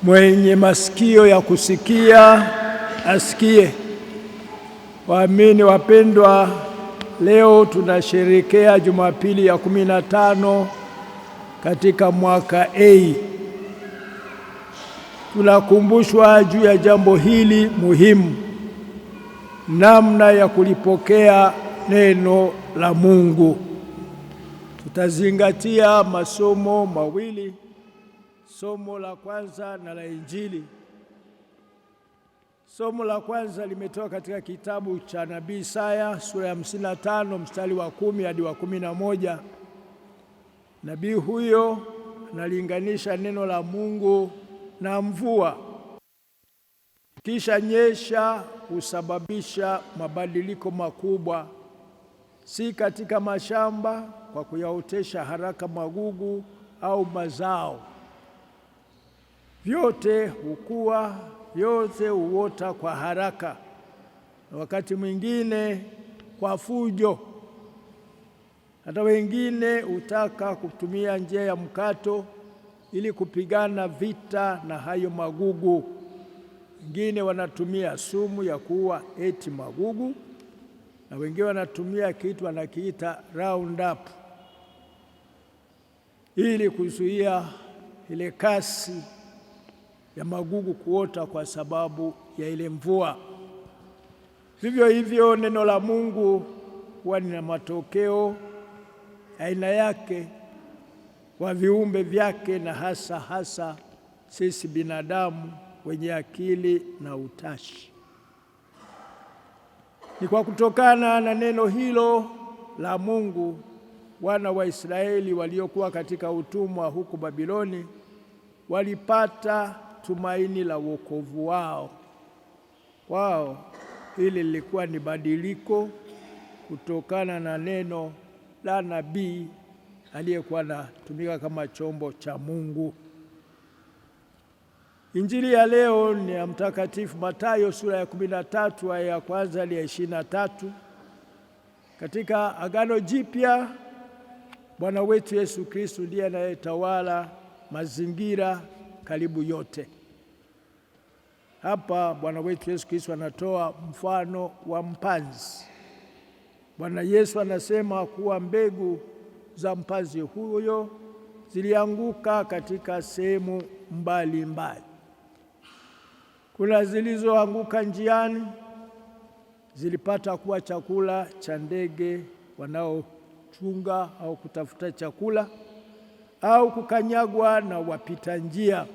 Mwenye masikio ya kusikia asikie. Waamini wapendwa, leo tunasherehekea Jumapili ya 15 katika mwaka A. Tunakumbushwa juu ya jambo hili muhimu, namna ya kulipokea neno la Mungu. Tutazingatia masomo mawili, somo la kwanza na la Injili. Somo la kwanza limetoka katika kitabu cha Nabii Isaya sura ya 55 mstari wa 10 hadi wa 11. Nabii huyo analinganisha neno la Mungu na mvua. Kisha nyesha husababisha mabadiliko makubwa, si katika mashamba kwa kuyaotesha haraka magugu au mazao. Vyote hukua, vyote huota kwa haraka, na wakati mwingine kwa fujo. Hata wengine hutaka kutumia njia ya mkato ili kupigana vita na hayo magugu. Wengine wanatumia sumu ya kuua eti magugu, na wengine wanatumia kitu wanakiita Roundup ili kuzuia ile kasi ya magugu kuota kwa sababu ya ile mvua. Vivyo hivyo neno la Mungu huwa lina matokeo aina yake kwa viumbe vyake, na hasa sisi binadamu wenye akili na utashi. Ni kwa kutokana na neno hilo la Mungu, wana wa Israeli waliokuwa katika utumwa huko Babiloni walipata tumaini la wokovu wao. Hili lilikuwa ni badiliko kutokana na neno la nabii aliyekuwa anatumika kama chombo cha Mungu. Injili ya leo ni ya Mtakatifu Mathayo sura ya 13 aya ya kwanza hadi ya 23. Katika Agano Jipya, Bwana wetu Yesu Kristo ndiye anayetawala mazingira karibu yote. Hapa Bwana wetu Yesu Kristo anatoa mfano wa mpanzi. Bwana Yesu anasema kuwa mbegu za mpanzi huyo zilianguka katika sehemu mbalimbali. Kuna zilizoanguka njiani, zilipata kuwa chakula cha ndege wanaochunga au kutafuta chakula, au kukanyagwa na wapita njia.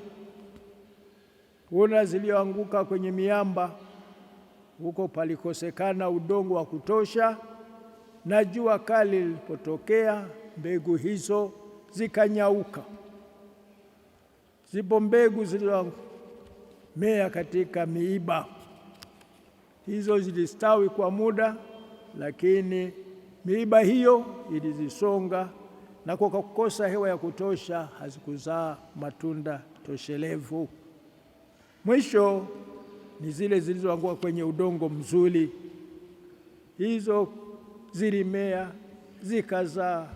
Kuna zilioanguka kwenye miamba, huko palikosekana udongo wa kutosha, na jua kali lilipotokea mbegu hizo zikanyauka. Zipo mbegu zilizomea katika miiba. Hizo zilistawi kwa muda, lakini miiba hiyo ilizisonga, na kwa kukosa hewa ya kutosha hazikuzaa matunda toshelevu. Mwisho ni zile zilizoanguka kwenye udongo mzuri. Hizo zilimea zikazaa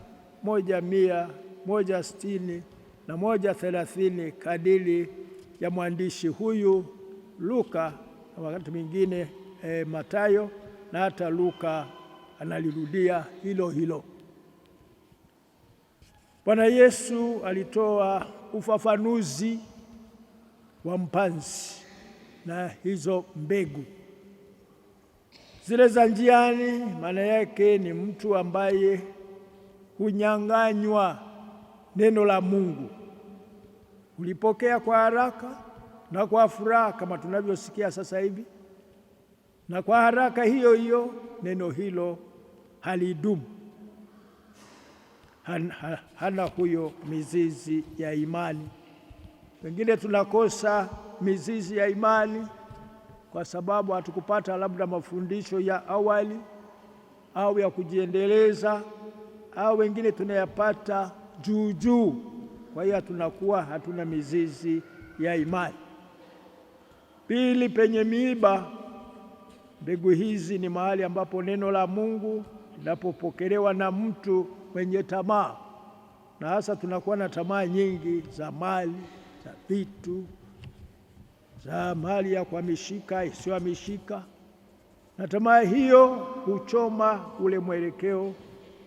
100, 160 na 130 kadiri ya mwandishi huyu Luka, na wakati mwingine Mathayo, na hata Luka analirudia hilo. Bwana Yesu alitoa ufafanuzi wa mpanzi na hizo mbegu. Zile za njiani maana yake ni mtu ambaye hunyang'anywa neno la Mungu. Ulipokea kwa haraka na kwa furaha kama tunavyosikia sasa hivi, na kwa haraka hiyo neno hilo halidumu. Hana huyo mizizi ya imani. Wengine tunakosa mizizi ya imani kwa sababu hatukupata labda mafundisho ya awali au ya kujiendeleza, au wengine tunayapata juu. Kwa hiyo tunakuwa hatuna mizizi ya imani. Pili, penye miiba. Mbegu hizi ni mahali ambapo neno la Mungu linapopokelewa na mtu mwenye tamaa, na hasa tunakuwa na tamaa nyingi za mali, za vitu, za mali ya kuhamishika, isiyohamishika, na tamaa hiyo huchoma ule mwelekeo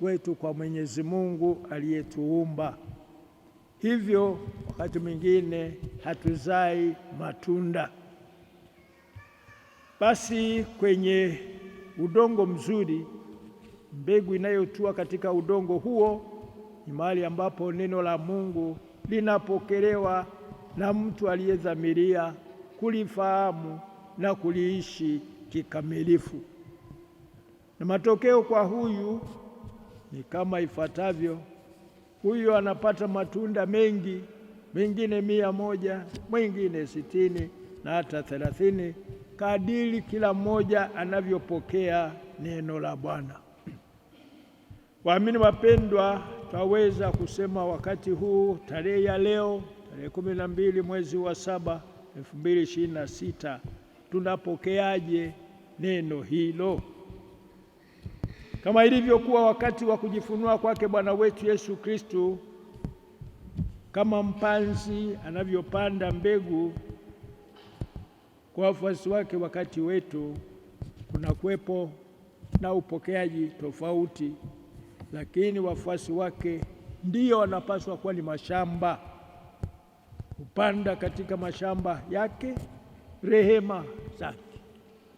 wetu kwa Mwenyezi Mungu aliyetuumba. Hivyo wakati mwingine hatuzai matunda. Basi kwenye udongo mzuri, mbegu inayotua katika udongo huo ni mahali ambapo neno la Mungu linapokelewa na mtu aliyedhamiria kulifahamu na kuliishi kikamilifu. Na matokeo kwa huyu ni kama ifuatavyo. Huyu anapata matunda mengi, mengine 100, mwingine 60 na hata 30, kadiri kila mmoja anavyopokea neno la Bwana. Waamini wapendwa, twaweza kusema wakati huu, tarehe ya leo, tarehe 12 mwezi wa 7 2026, tunapokeaje neno hilo? Kama ilivyokuwa wakati wa kujifunua kwake Bwana wetu Yesu Kristo, kama mpanzi anavyopanda mbegu kwa wafuasi wake, wakati wetu kuna kuwepo na upokeaji tofauti, lakini wafuasi wake ndio wanapaswa kuwa ni mashamba, kupanda katika mashamba yake rehema zake,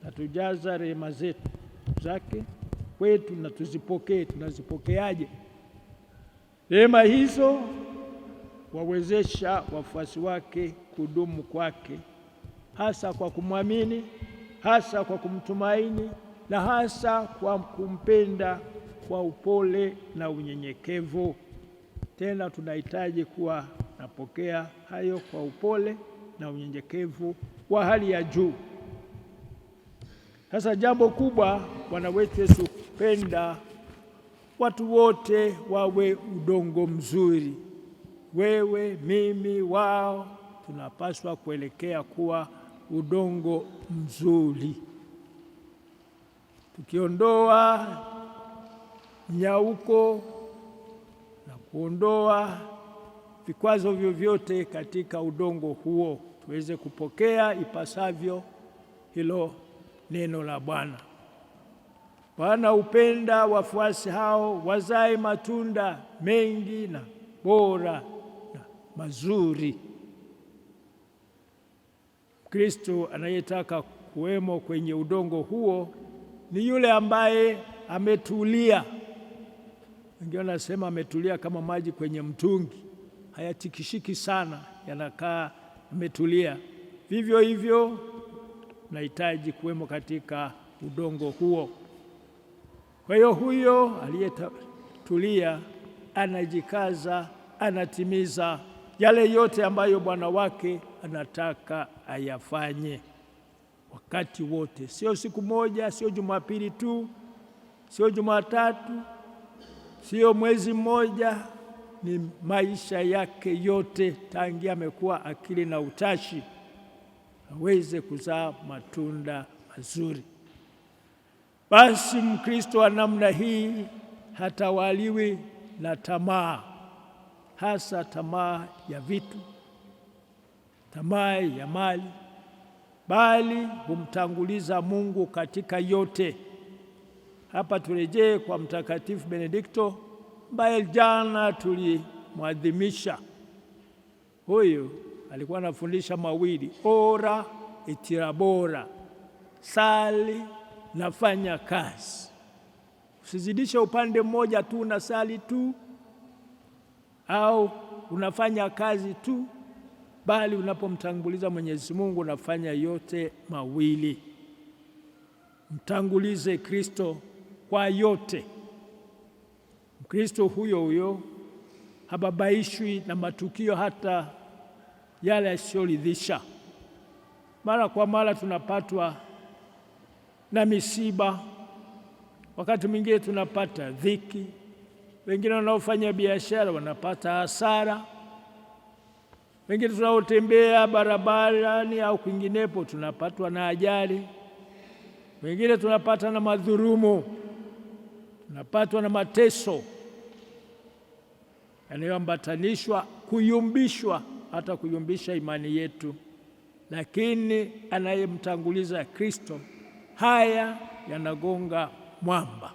na tujaza rehema zetu zake kwetu na tuzipokee. Tunazipokeaje rehema hizo? Wawezesha wafuasi wake kudumu kwake, hasa kwa kumwamini, hasa kwa kumtumaini, na hasa kwa kumpenda kwa upole na unyenyekevu. Tena tunahitaji kuwa napokea hayo kwa upole na unyenyekevu wa hali ya juu. Sasa jambo kubwa, Bwana wetu Yesu penda watu wote wawe udongo mzuri. Wewe, mimi, wao, tunapaswa kuelekea kuwa udongo mzuri, tukiondoa nyauko na kuondoa vikwazo vyovyote katika udongo huo, tuweze kupokea ipasavyo hilo neno la Bwana. Bwana upenda wafuasi hao wazae matunda mengi na bora na mazuri. Kristo anayetaka kuwemo kwenye udongo huo ni yule ambaye ametulia. Wengine wanasema ametulia kama maji kwenye mtungi, hayatikishiki sana, yanakaa ametulia. Vivyo hivyo nahitaji kuwemo katika udongo huo. Kwa hiyo huyo aliyetulia anajikaza, anatimiza yale yote ambayo Bwana wake anataka ayafanye wakati wote, sio siku moja, sio Jumapili tu, sio Jumatatu, sio mwezi mmoja, ni maisha yake yote tangia amekuwa akili na utashi aweze kuzaa matunda mazuri. Basi Mkristo wa namna hii hatawaliwi na tamaa, hasa tamaa ya vitu, tamaa ya mali, bali humtanguliza Mungu katika yote. Hapa turejee kwa Mtakatifu Benedikto ambaye jana tulimwadhimisha. Huyu alikuwa anafundisha mawili, ora et labora, sali na fanya kazi. Usizidishe upande mmoja tu, unasali tu au unafanya kazi tu, bali unapomtanguliza Mwenyezi Mungu unafanya yote mawili. Mtangulize Kristo kwa yote. Mkristo huyo huyo hababaishwi na matukio hata yale yasiyoridhisha. Mara kwa mara tunapatwa na misiba, wakati mwingine tunapata dhiki, wengine wanaofanya biashara wanapata hasara, wengine tunaotembea barabarani au kwinginepo tunapatwa na ajali, wengine tunapata na madhulumu, tunapatwa na mateso yanayoambatanishwa, kuyumbishwa, hata kuyumbisha imani yetu. lakini anayemtanguliza Kristo, haya yanagonga mwamba.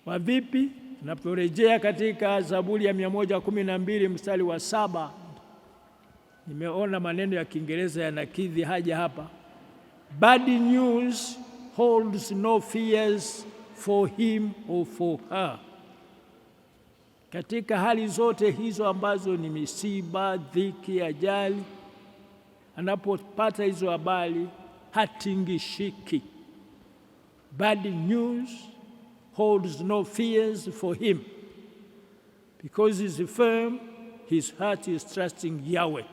Kwa vipi? Tunaporejea katika Zaburi ya 112 mstari wa 7, nimeona maneno ya Kiingereza yanakidhi haja hapa. Bad news holds no fears for him or for her. Katika hali zote hizo ambazo ni misiba, dhiki, ajali, anapopata hizo habari hatingishiki. Bad news holds no fears for him because he's firm, his heart is trusting Yahweh.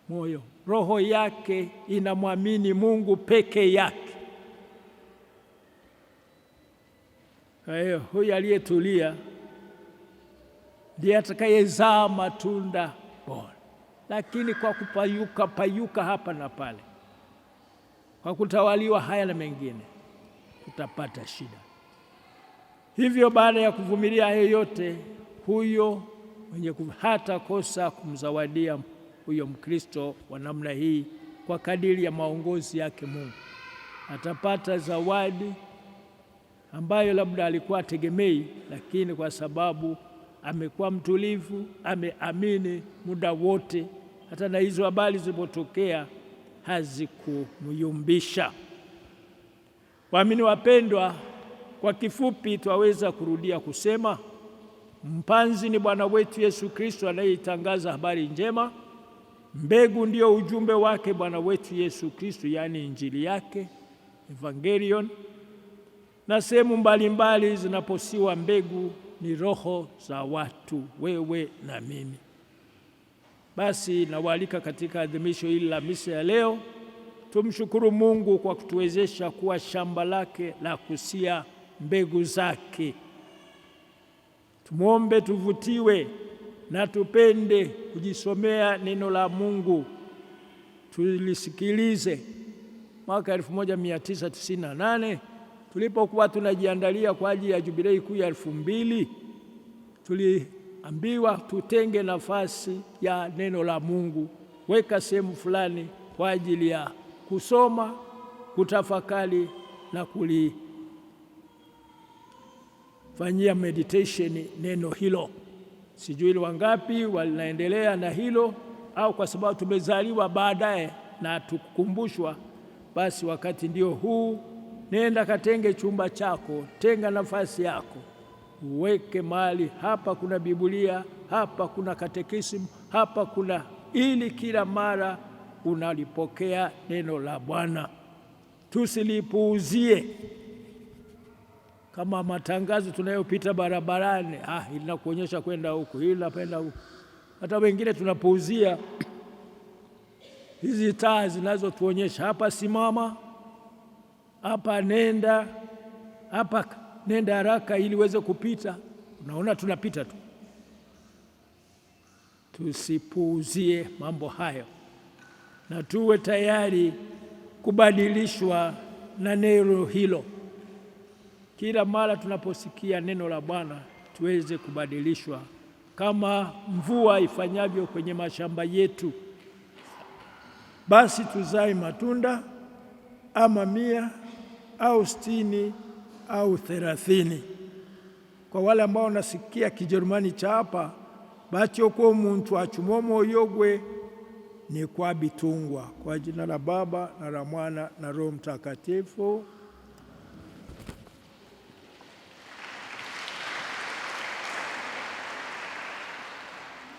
Moyo, roho yake inamwamini Mungu peke yake. Kwa hiyo huyu aliyetulia ndiye atakayezaa matunda bora. Lakini kwa kupayuka hapa na pale, kwa kutawaliwa haya na mengine, tutapata shida. Hivyo baada ya kuvumilia hayo yote, huyo mwenye hata kosa kumzawadia huyo Mkristo wa namna hii kwa kadiri ya maongozi yake Mungu, atapata zawadi ambayo labda alikuwa ategemei, lakini kwa sababu amekuwa mtulivu, ameamini muda wote, hata na hizo habari zilipotokea hazikumyumbisha. Waamini wapendwa, kwa kifupi twaweza kurudia kusema mpanzi ni Bwana wetu Yesu Kristo anayetangaza habari njema. Mbegu ndio ujumbe wake Bwana wetu Yesu Kristo, yaani injili yake, evangelion. Na sehemu mbalimbali zinaposiwa mbegu ni roho za watu, wewe na mimi. Basi nawaalika katika adhimisho hili la misa ya leo, tumshukuru Mungu kwa kutuwezesha kuwa shamba lake la kusia mbegu zake. Tumwombe tuvutiwe na tupende kujisomea neno la Mungu. Tulisikilize mwaka 1998 tulipokuwa tunajiandalia kwa ajili ya jubilei kuu ya 2000, tuliambiwa tutenge nafasi ya neno la Mungu, weka sehemu fulani kwa ajili ya kusoma, kutafakari na kulifanyia meditation neno hilo. Sijui wangapi wanaendelea na hilo, au kwa sababu tumezaliwa baadaye na tukumbushwa, basi wakati ndio huu. Nenda katenge chumba chako, tenga nafasi yako, uweke mahali hapa kuna Biblia, hapa kuna katekisimu, hapa kuna, ili kila mara unalipokea neno la Bwana. Tusilipuuzie kama matangazo tunayopita barabarani, inakuonyesha kwenda huko, hili napenda huko. Hata wengine tunapuuzia hizi taa zinazotuonyesha hapa simama, hapa nenda, hapa nenda haraka ili uweze kupita. Unaona tunapita tu. Tusipuuzie mambo hayo na tuwe tayari kubadilishwa na neno hilo. Kila mara tunaposikia neno la Bwana tuweze kubadilishwa kama mvua ifanyavyo kwenye mashamba yetu. Basi tuzae matunda, ama 100 au 60 au 30. Kwa wale ambao nasikia Kijerumani cha hapa, bacho kwa muntu achumomo yogwe ni kwa bitungwa. Kwa jina la Baba na la Mwana na Roho Mtakatifu.